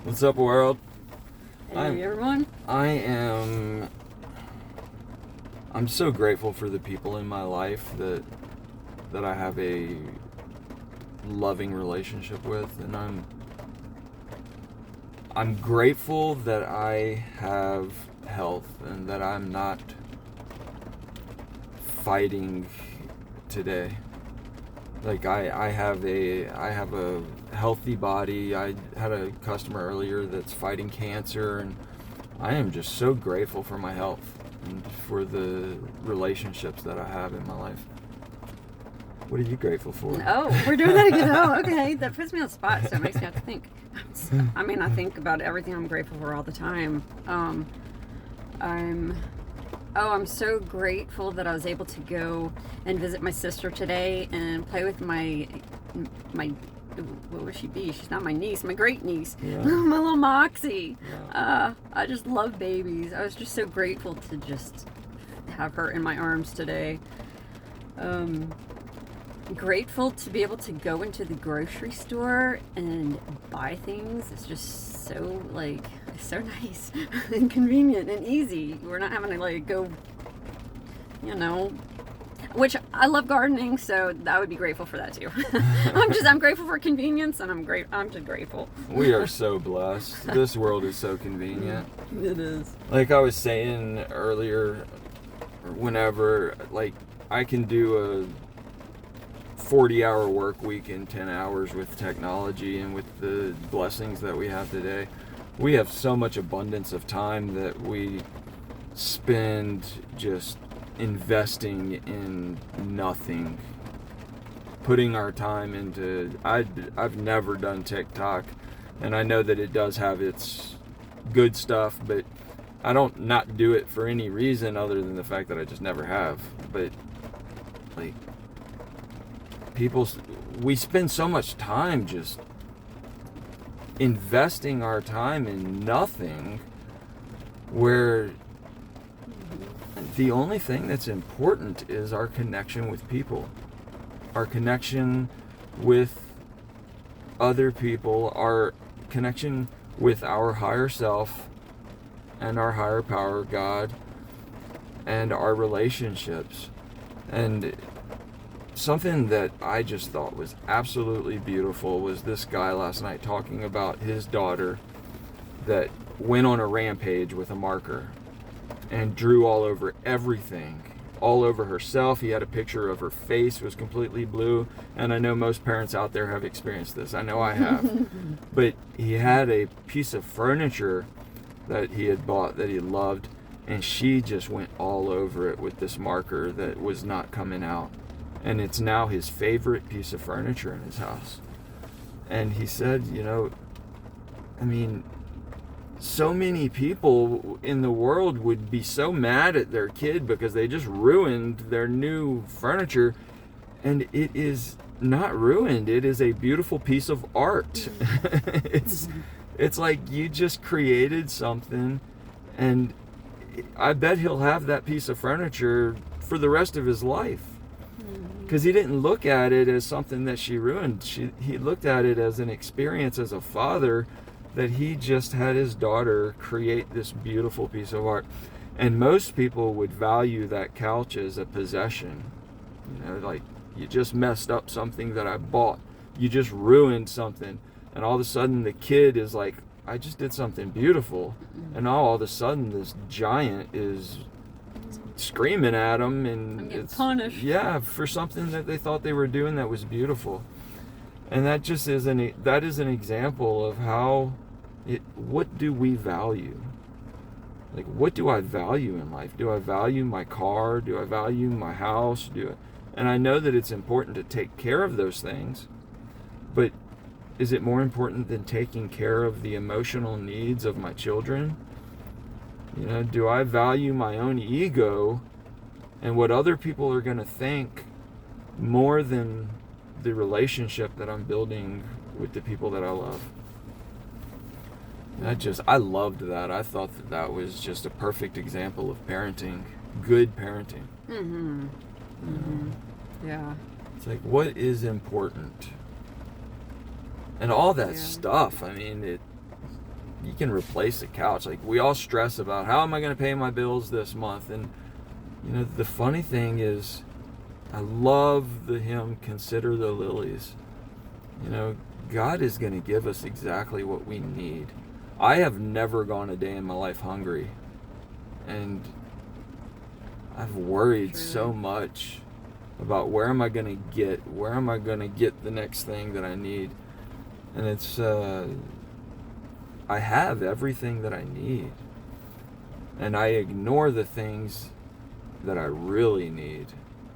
What's up, world? Hey, everyone. I'm so grateful for the people in my life that I have a loving relationship with, and I'm grateful that I have health and that I'm not fighting today. Like I have a healthy body. I had a customer earlier that's fighting cancer, and I am just so grateful for my health and for the relationships that I have in my life. What are you grateful for? Oh, we're doing that again. Oh, okay. That puts me on the spot, so it makes me have to think. I think about everything I'm grateful for all the time. I'm so grateful that I was able to go and visit my sister today and play with my what would she be? She's not my niece, my great niece, Yeah. my little Moxie. Yeah. I just love babies. I was just so grateful to just have her in my arms today. Grateful to be able to go into the grocery store and buy things. It's just so so nice and convenient and easy. We're not having to go, which I love gardening, so I would be grateful for that too. I'm grateful for convenience, and I'm just grateful. We are so blessed. This world is so convenient. It is. Like I was saying earlier, whenever I can do a 40-hour work week in 10 hours with technology and with the blessings that we have today. We have so much abundance of time that we spend just investing in nothing, putting our time into I've never done TikTok, and I know that it does have its good stuff, but I don't not do it for any reason other than the fact that I just never have. But we spend so much time just investing our time in nothing, where the only thing that's important is our connection with people, our connection with other people, our connection with our higher self and our higher power, God, and our relationships. And something that I just thought was absolutely beautiful was this guy last night talking about his daughter that went on a rampage with a marker and drew all over everything, all over herself. He had a picture of her face was completely blue, and I know most parents out there have experienced this. I know I have. But he had a piece of furniture that he had bought that he loved, and she just went all over it with this marker that was not coming out. And it's now his favorite piece of furniture in his house. And he said, so many people in the world would be so mad at their kid because they just ruined their new furniture. And it is not ruined. It is a beautiful piece of art. It's like you just created something, and I bet he'll have that piece of furniture for the rest of his life. Because he didn't look at it as something that she ruined. He looked at it as an experience as a father, that he just had his daughter create this beautiful piece of art. And most people would value that couch as a possession. You just messed up something that I bought. You just ruined something. And all of a sudden the kid is like, I just did something beautiful. And now all of a sudden this giant is screaming at them, and it's punished. Yeah, for something that they thought they were doing that was beautiful. And that just is an example of how what do we value? What do I value in life? Do I value my car? Do I value my house? And I know that it's important to take care of those things, but is it more important than taking care of the emotional needs of my children? Do I value my own ego and what other people are going to think more than the relationship that I'm building with the people that I love? I loved that. I thought that was just a perfect example of parenting, good parenting. Mm-hmm. Mm-hmm. Yeah. It's like, what is important? And all that stuff, you can replace the couch. Like, we all stress about, how am I going to pay my bills this month? And the funny thing is, I love the hymn, Consider the Lilies. God is going to give us exactly what we need. I have never gone a day in my life hungry, and I've worried so much about where am I going to get the next thing that I need. And it's I have everything that I need, and I ignore the things that I really need,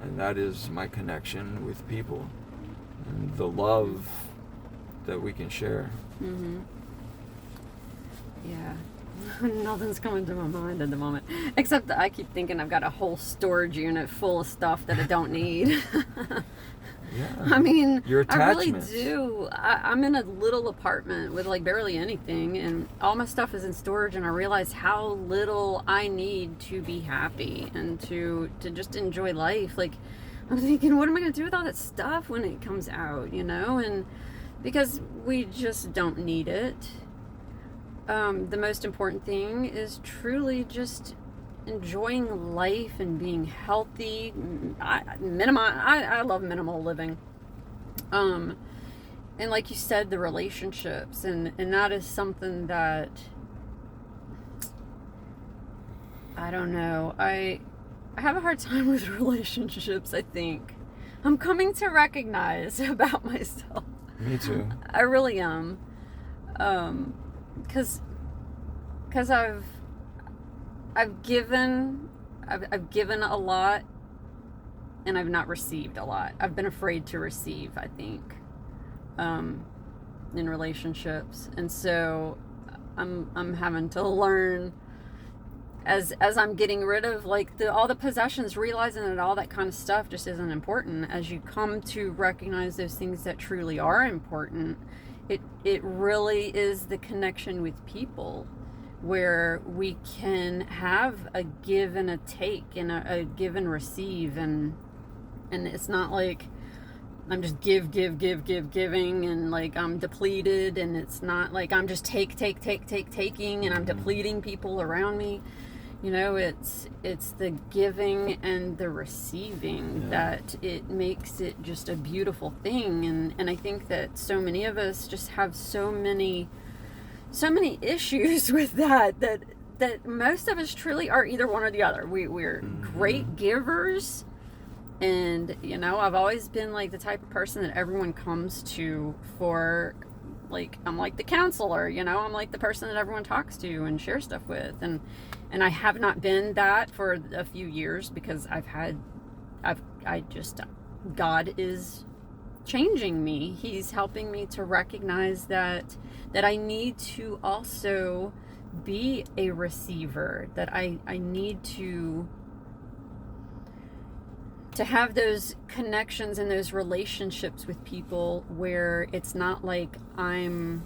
and that is my connection with people and the love that we can share. Yeah. Nothing's coming to my mind at the moment, except that I keep thinking I've got a whole storage unit full of stuff that I don't need. Yeah. I mean, Your I really attachments. do. I'm in a little apartment with like barely anything, and all my stuff is in storage, and I realize how little I need to be happy and to just enjoy life. Like, I'm thinking, what am I going to do with all that stuff when it comes out, And because we just don't need it. The most important thing is truly just enjoying life and being healthy. I love minimal living. And like you said, the relationships, and that is something that I don't know. I have a hard time with relationships, I think. I'm coming to recognize about myself. Me too. I really am. Because I've given a lot, and I've not received a lot. I've been afraid to receive, I think, in relationships, and so I'm having to learn as I'm getting rid of like all the possessions, realizing that all that kind of stuff just isn't important. As you come to recognize those things that truly are important, it really is the connection with people, where we can have a give and a take, and a give and receive, and it's not like I'm just giving, and like I'm depleted, and it's not like I'm just taking, and I'm depleting people around me. It's the giving and the receiving that it makes it just a beautiful thing, and I think that so many of us just have so many issues with that most of us truly are either one or the other. We're great givers, and I've always been like the type of person that everyone comes to for, like, I'm like the counselor, I'm like the person that everyone talks to and shares stuff with, and I have not been that for a few years, because God is changing me. He's helping me to recognize that I need to also be a receiver, that I need to have those connections and those relationships with people where it's not like y'all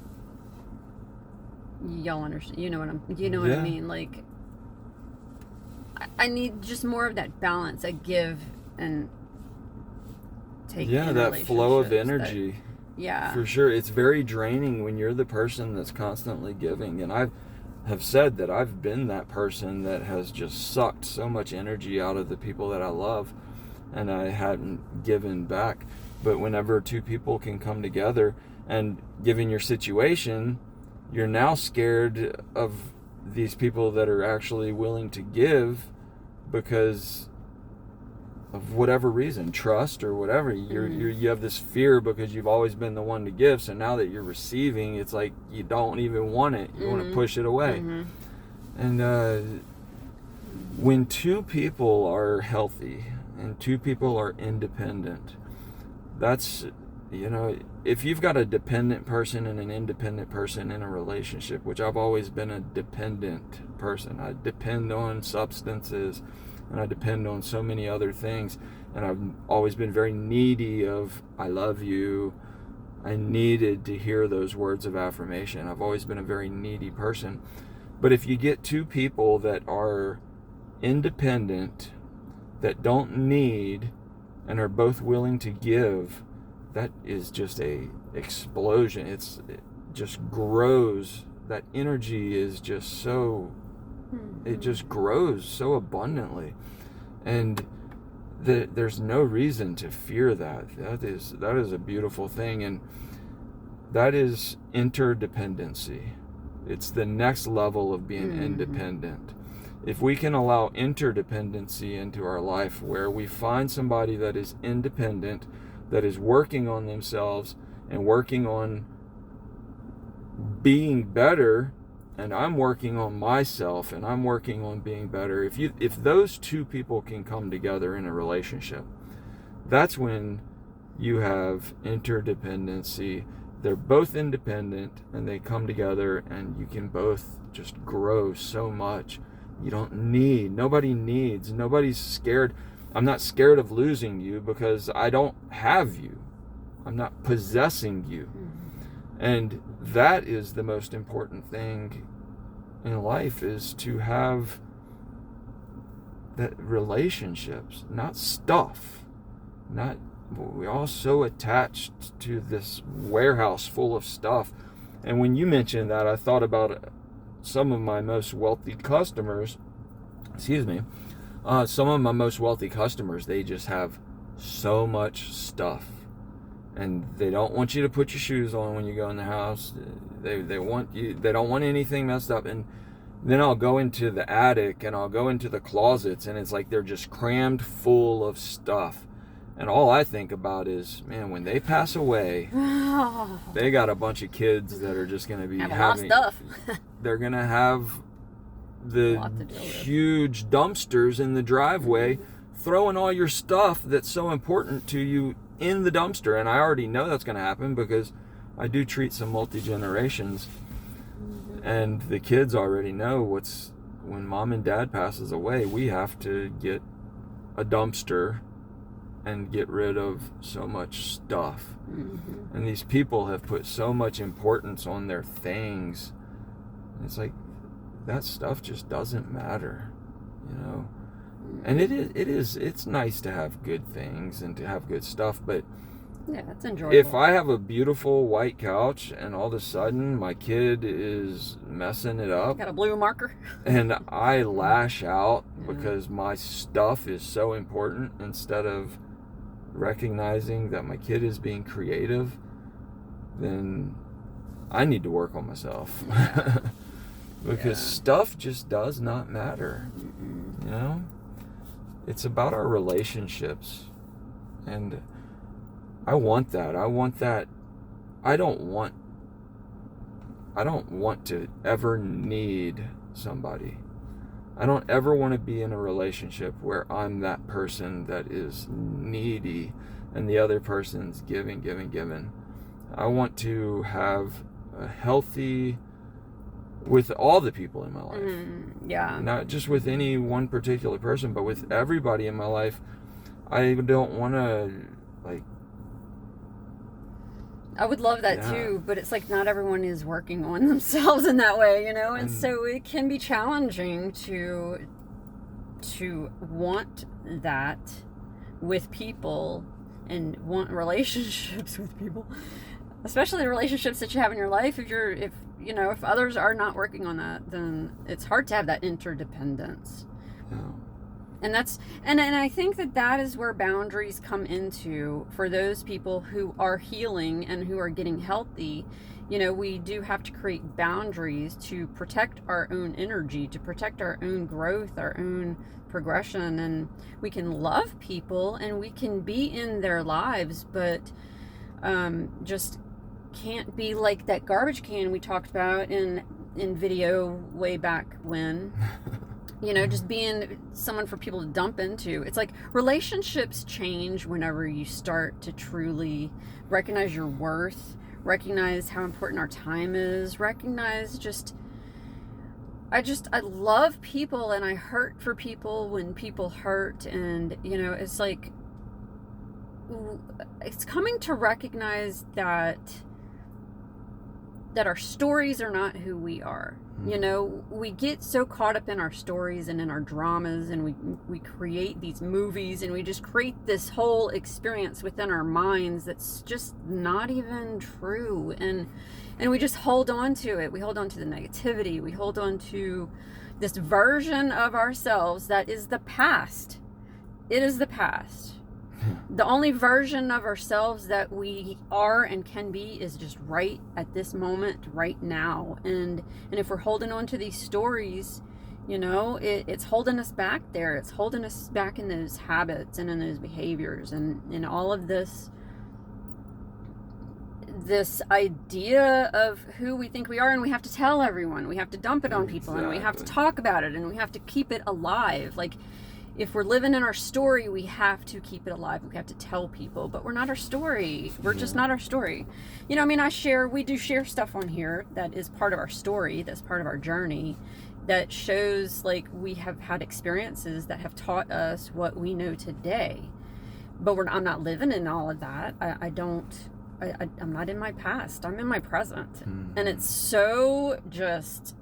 understand, what I mean? Like, I need just more of that balance, a give and take. Yeah, that flow of energy. Yeah. For sure. It's very draining when you're the person that's constantly giving. And I have said that I've been that person that has just sucked so much energy out of the people that I love, and I hadn't given back. But whenever two people can come together, and given your situation, you're now scared of these people that are actually willing to give because of whatever reason, trust or whatever. You have this fear because you've always been the one to give. So now that you're receiving, it's like you don't even want it. You want to push it away. And when two people are healthy and two people are independent, that's, if you've got a dependent person and an independent person in a relationship, which I've always been a dependent person. I depend on substances, and I depend on so many other things, and I've always been very needy of, I love you. I needed to hear those words of affirmation. I've always been a very needy person. But if you get two people that are independent, that don't need, and are both willing to give, that is just a explosion. It just grows that energy is just so, it just grows so abundantly, and there's no reason to fear that. That is a beautiful thing, and that is interdependency. It's the next level of being independent. If we can allow interdependency into our life, where we find somebody that is independent, that is working on themselves and working on being better, and I'm working on myself and I'm working on being better. If those two people can come together in a relationship, that's when you have interdependency. They're both independent and they come together, and you can both just grow so much. Nobody's scared. I'm not scared of losing you because I don't have you. I'm not possessing you. And that is the most important thing in life, is to have that relationships, not stuff. We're all so attached to this warehouse full of stuff. And when you mentioned that, I thought about some of my most wealthy customers. Some of my most wealthy customers, they just have so much stuff, and they don't want you to put your shoes on when you go in the house. They don't want anything messed up. And then I'll go into the attic and I'll go into the closets, and it's like they're just crammed full of stuff. And all I think about is, man, when they pass away, they got a bunch of kids that are just going to be having a lot of stuff. They're going to have the huge dumpsters in the driveway, throwing all your stuff that's so important to you in the dumpster. And I already know that's going to happen because I do treat some multi-generations, and the kids already know when mom and dad passes away, we have to get a dumpster and get rid of so much stuff. And these people have put so much importance on their things. It's like, that stuff just doesn't matter, And it's nice to have good things and to have good stuff, but yeah, it's enjoyable. If I have a beautiful white couch and all of a sudden my kid is messing it up, got a blue marker, and I lash out because my stuff is so important, instead of recognizing that my kid is being creative, then I need to work on myself. Because stuff just does not matter. It's about our relationships, and I want that. I don't want to ever need somebody. I don't ever want to be in a relationship where I'm that person that is needy and the other person's giving. I want to have a healthy, with all the people in my life. Not just with any one particular person, but with everybody in my life. I don't want to, I would love that too, but it's like not everyone is working on themselves in that way, and so it can be challenging to want that with people and want relationships with people, especially the relationships that you have in your life. If others are not working on that, then it's hard to have that interdependence. And I think that is where boundaries come into for those people who are healing and who are getting healthy. We do have to create boundaries to protect our own energy, to protect our own growth, our own progression. And we can love people and we can be in their lives, but just can't be like that garbage can we talked about in video way back when. Just being someone for people to dump into. It's like relationships change whenever you start to truly recognize your worth, recognize how important our time is, recognize I love people, and I hurt for people when people hurt. And, it's like, it's coming to recognize that that our stories are not who we are. You know, we get so caught up in our stories and in our dramas, and we create these movies, and we just create this whole experience within our minds that's just not even true. And we just hold on to it. We hold on to the negativity. We hold on to this version of ourselves that is the past. It is the past. The only version of ourselves that we are and can be is just right at this moment, right now. And if we're holding on to these stories, you know, it's holding us back there. It's holding us back in those habits and in those behaviors and in all of this idea of who we think we are. And we have to tell everyone. We have to dump it on people. And we have to talk about it. And we have to keep it alive. Like, if we're living in our story, we have to keep it alive. We have to tell people, but we're not our story. We're just not our story. You know, I mean, we do share stuff on here that is part of our story, that's part of our journey, that shows like we have had experiences that have taught us what we know today. But I'm not living in all of that. I'm not in my past. I'm in my present. And it's so just,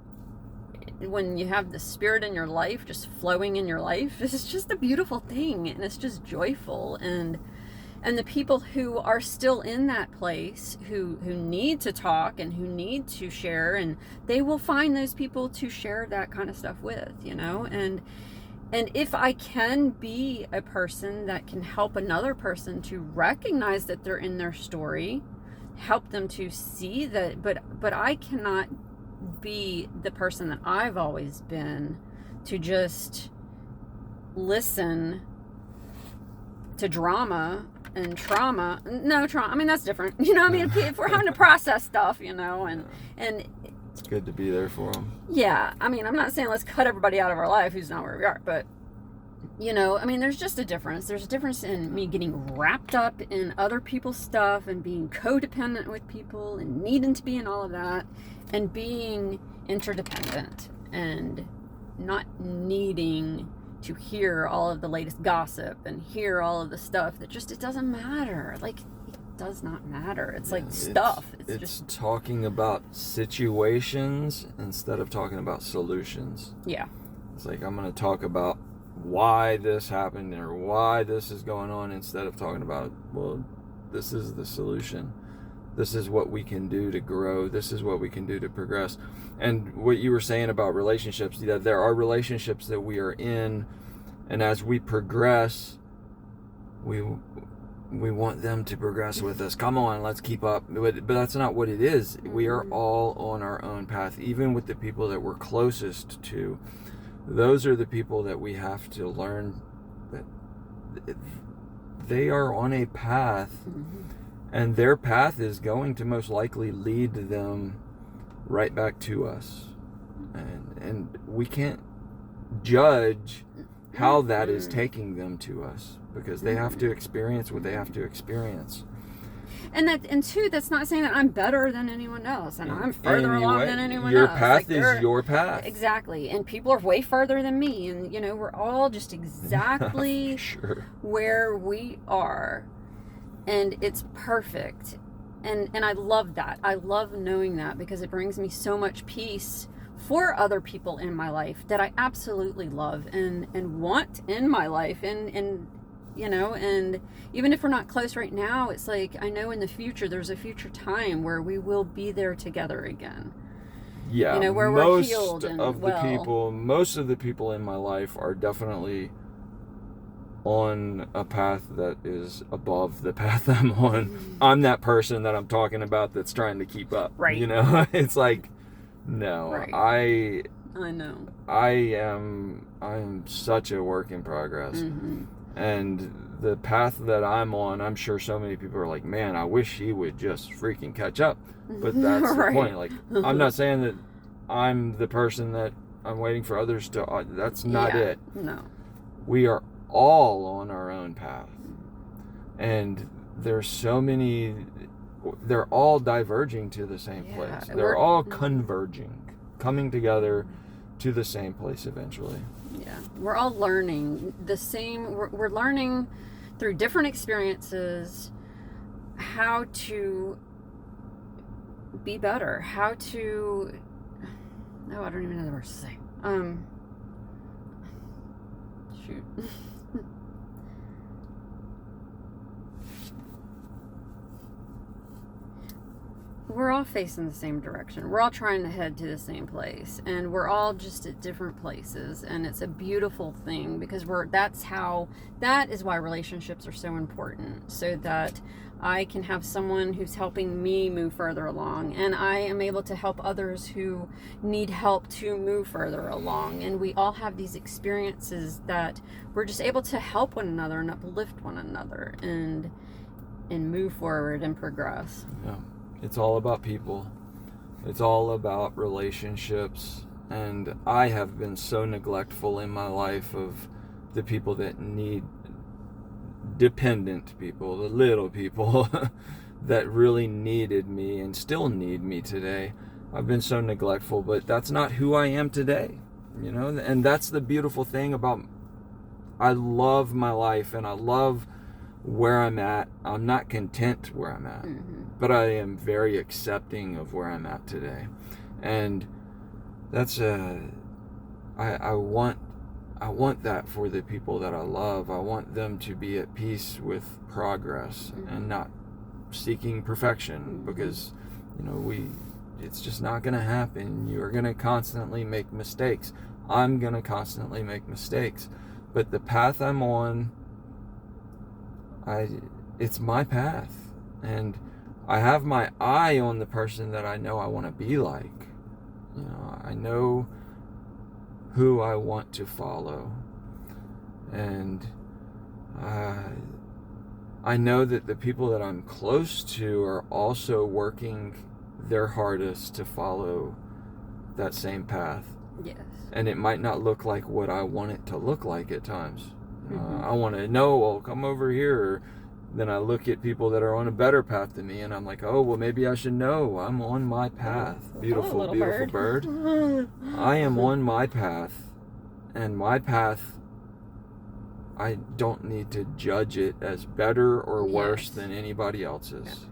when you have the spirit in your life just flowing in your life, it's just a beautiful thing, and it's just joyful. And the people who are still in that place, who need to talk and who need to share, and they will find those people to share that kind of stuff with, you know. And if I can be a person that can help another person to recognize that they're in their story, help them to see that, but I cannot be the person that I've always been, to just listen to drama and trauma. No, trauma, I mean, that's different. You know, I mean, if we're having to process stuff, you know, and it's good to be there for them. Yeah, I mean, I'm not saying let's cut everybody out of our life who's not where we are, but, you know, I mean, there's just a difference. There's a difference in me getting wrapped up in other people's stuff and being codependent with people and needing to be in all of that, and being interdependent and not needing to hear all of the latest gossip and hear all of the stuff that just, it doesn't matter. Like, it does not matter. It's like stuff. It's just talking about situations instead of talking about solutions. Yeah. It's like, I'm going to talk about why this happened or why this is going on, instead of talking about, well, this is the solution. This is what we can do to grow. This is what we can do to progress. And what you were saying about relationships, that there are relationships that we are in, and as we progress, we want them to progress with us. Come on, let's keep up. But that's not what it is. We are all on our own path, even with the people that we're closest to. Those are the people that we have to learn that they are on a path. And their path is going to most likely lead them right back to us. And we can't judge how that is taking them to us, because they have to experience what they have to experience. And two, that's not saying that I'm better than anyone else, and I'm further along than anyone your else. Your path is your path. Exactly. And people are way further than me, and, you know, we're all just exactly where we are. And it's perfect. And I love that. I love knowing that, because it brings me so much peace for other people in my life that I absolutely love and want in my life. And you know, and even if we're not close right now, it's like, I know in the future, there's a future time where we will be there together again. Yeah. You know, where we're healed and most of the people in my life are definitely on a path that is above the path I'm on. I'm that person that I'm talking about that's trying to keep up. Right. You know, it's like, no, right. I know. I'm such a work in progress. And the path that I'm on, I'm sure so many people are like, man, I wish he would just freaking catch up. But that's the point. Like, I'm not saying that I'm the person that I'm waiting for others to, that's not it. No. We are all on our own path, and there's so many, they're all diverging to the same place. They're all converging, coming together to the same place eventually. Yeah, we're all learning the same. We're learning through different experiences how to be better, how to, I don't even know the words to say. Shoot. We're all facing the same direction. We're all trying to head to the same place, and we're all just at different places, and it's a beautiful thing because that is why relationships are so important, so that I can have someone who's helping me move further along, and I am able to help others who need help to move further along, and we all have these experiences that we're just able to help one another and uplift one another and move forward and progress. Yeah. It's all about people. It's all about relationships. And I have been so neglectful in my life of the people that need, dependent people, the little people that really needed me and still need me today. I've been so neglectful, but that's not who I am today, and that's the beautiful thing about, I love my life and I love where I'm at. I'm not content where I'm at, but I am very accepting of where I'm at today. And that's I want that for the people that I love. I want them to be at peace with progress and not seeking perfection, because it's just not going to happen. You're going to constantly make mistakes. I'm going to constantly make mistakes, but the path I'm on, it's my path, and I have my eye on the person that I know I want to be like. I know who I want to follow, and I know that the people that I'm close to are also working their hardest to follow that same path. Yes. And it might not look like what I want it to look like at times. I want to know, well, come over here. Then I look at people that are on a better path than me, and I'm like, oh, well, maybe I should know. I'm on my path. Beautiful, beautiful bird. I am on my path, and my path, I don't need to judge it as better or worse than anybody else's.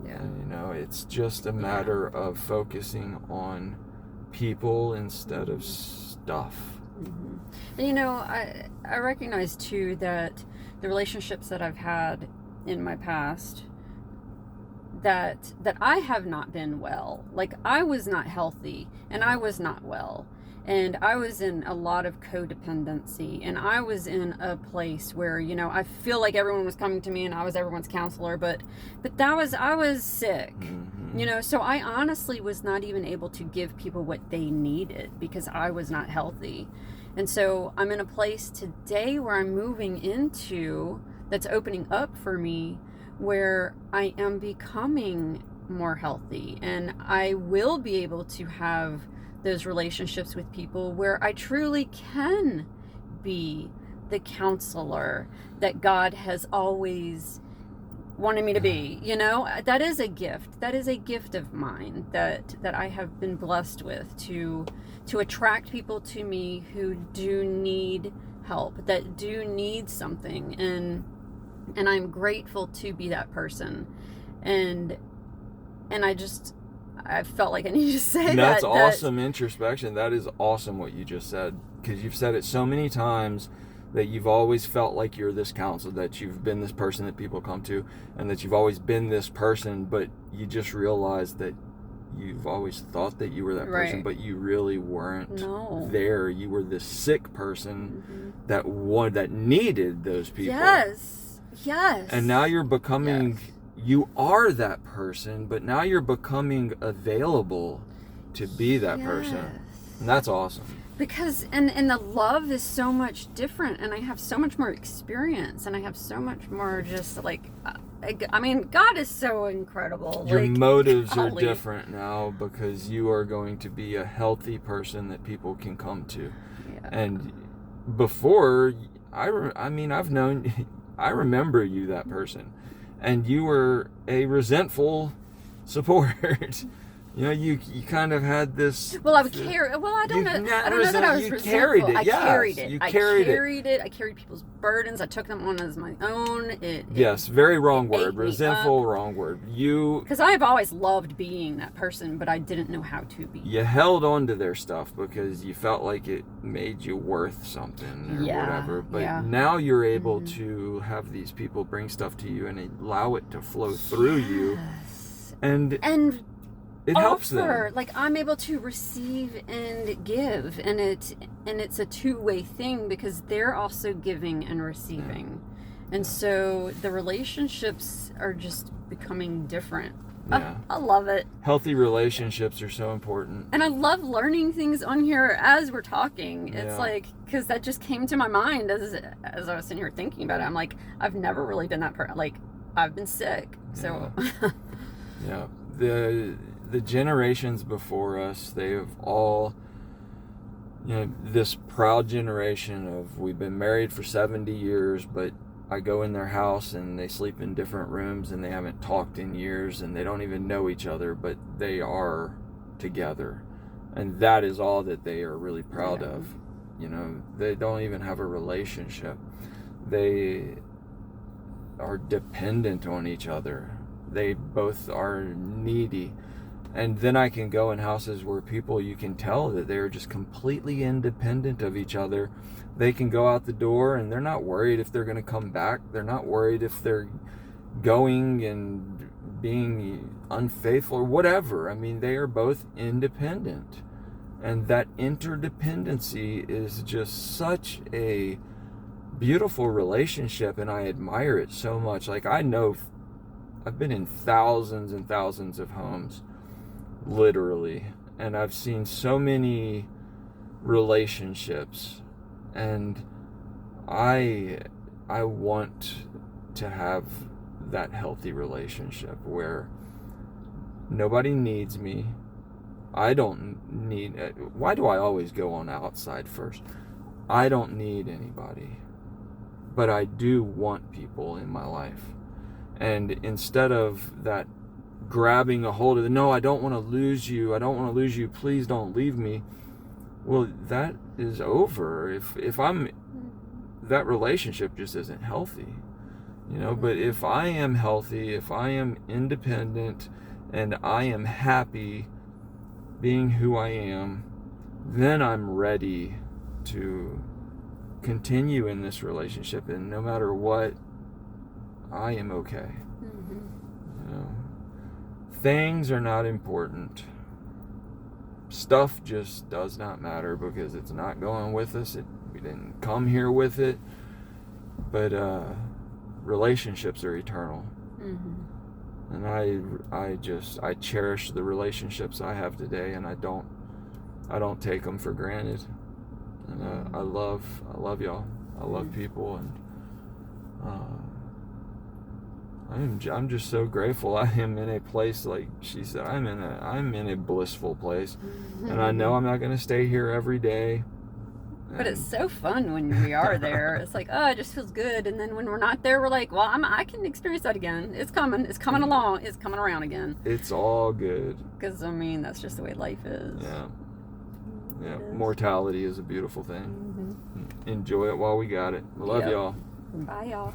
Yeah. And, it's just a matter of focusing on people instead of stuff. And I recognize too that the relationships that I've had in my past, that I have not been well. Like, I was not healthy and I was not well. And I was in a lot of codependency, and I was in a place where, I feel like everyone was coming to me and I was everyone's counselor, but I was sick, so I honestly was not even able to give people what they needed because I was not healthy. And so I'm in a place today where I'm moving into, that's opening up for me, where I am becoming more healthy, and I will be able to have those relationships with people where I truly can be the counselor that God has always wanted me to be. That is a gift. That is a gift of mine that I have been blessed with, to attract people to me who do need help, that do need something, and I'm grateful to be that person. And I felt like I needed to say that. That's awesome introspection. That is awesome what you just said, because you've said it so many times that you've always felt like you're this counselor, that you've been this person that people come to, and that you've always been this person, but you just realized that you've always thought that you were that person, but you really weren't there. You were this sick person that needed those people. Yes. And now you're becoming... You are that person, but now you're becoming available to be that person. And that's awesome. Because, and the love is so much different, and I have so much more experience, and I have so much more just like, God is so incredible. Your motives are different now because you are going to be a healthy person that people can come to. Yeah. And before, I remember you, that person. And you were a resentful support You know, you kind of had this. Well, I would carry. Well, I don't know. I don't know that I was you resentful. carried it. I Yes, carried it. you I carried it. I carried people's burdens. I took them on as my own. Yes, very wrong it ate word. me Resentful, wrong word. Because I've always loved being that person, but I didn't know how to be. You held on to their stuff because you felt like it made you worth something or whatever. But now you're able to have these people bring stuff to you and allow it to flow through you. And it helps them. Like, I'm able to receive and give, and it's a two-way thing because they're also giving and receiving. And so the relationships are just becoming different. Yeah. I love it. Healthy relationships are so important. And I love learning things on here as we're talking. It's like, because that just came to my mind as I was sitting here thinking about it. I'm like, I've never really been that person. Like, I've been sick. So. Yeah. The generations before us, they have all, you know, this proud generation of, we've been married for 70 years, but I go in their house and they sleep in different rooms and they haven't talked in years and they don't even know each other, but they are together. And that is all that they are really proud of. You know, they don't even have a relationship. They are dependent on each other. They both are needy. And then I can go in houses where people, you can tell that they're just completely independent of each other. They can go out the door and they're not worried if they're going to come back. They're not worried if they're going and being unfaithful or whatever. I mean, they are both independent. And that interdependency is just such a beautiful relationship, and I admire it so much. Like, I know I've been in thousands and thousands of homes, literally, and I've seen so many relationships, and I want to have that healthy relationship where nobody needs me. I don't need. Why do I always go on outside first? I don't need anybody, but I do want people in my life. And instead of that grabbing a hold of no, I don't want to lose you, please don't leave me. Well, that is over. If I'm, that relationship just isn't healthy, you know. But if I am healthy, if I am independent and I am happy being who I am, then I'm ready to continue in this relationship, and no matter what, I am okay. You know, things are not important. Stuff just does not matter because it's not going with us. We didn't come here with it. But relationships are eternal. And I cherish the relationships I have today, and I don't take them for granted. And I love y'all. I love people, and I'm just so grateful. I am in a place, like she said, I'm in a blissful place, and I know I'm not going to stay here every day. But it's so fun when we are there. It's like, oh, it just feels good. And then when we're not there, we're like, well, I can experience that again. It's coming along. It's coming around again. It's all good. Because, I mean, that's just the way life is. Yeah. Mortality is a beautiful thing. Enjoy it while we got it. Love y'all. Bye, y'all.